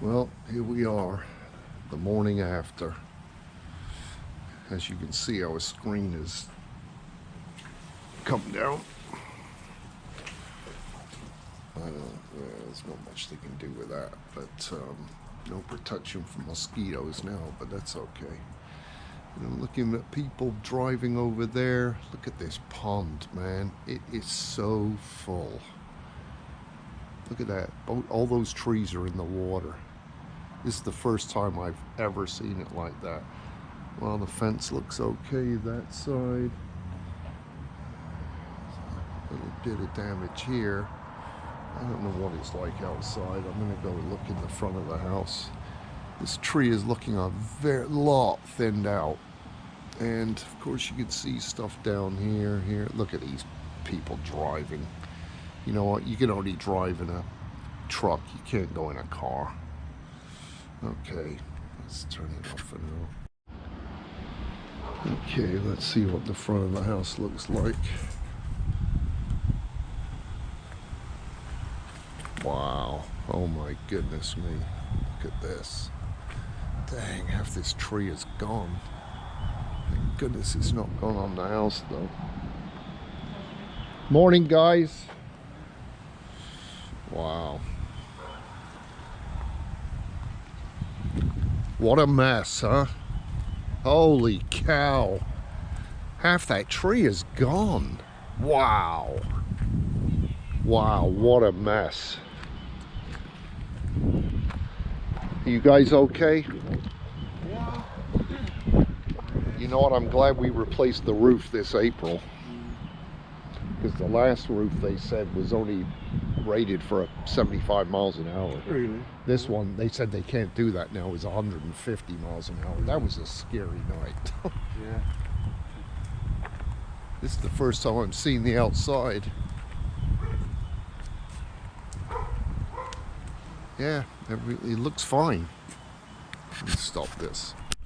Well, here we are, the morning after. As you can see, our screen is come down. There's not much they can do with that, but no protection from mosquitoes now, but that's okay. And I'm looking at people driving over there. Look at this pond, man. It is so full. Look at that. All those trees are in the water. This is the first time I've ever seen it like that. Well, the fence looks okay that side. A little bit of damage here. I don't know what it's like outside. I'm going to go look in the front of the house. This tree is looking a lot thinned out. And of course you can see stuff down here. Look at these people driving. You know what? You can only drive in a truck. You can't go in a car. Okay, let's turn it off for now. Okay, let's see what the front of the house looks like. Wow, oh my goodness me, look at this. Dang, half this tree is gone. Thank goodness it's not gone on the house though. Morning, guys. Wow. What a mess, huh? Holy cow. Half that tree is gone. Wow. Wow, what a mess. Are you guys okay? Yeah. You know what? I'm glad we replaced the roof this April. Because the last roof they said was only rated for 75 miles an hour. Really? This one, they said they can't do that now. It's 150 miles an hour. That was a scary night. Yeah. This is the first time I'm seeing the outside. Yeah, it looks fine. Let me stop this.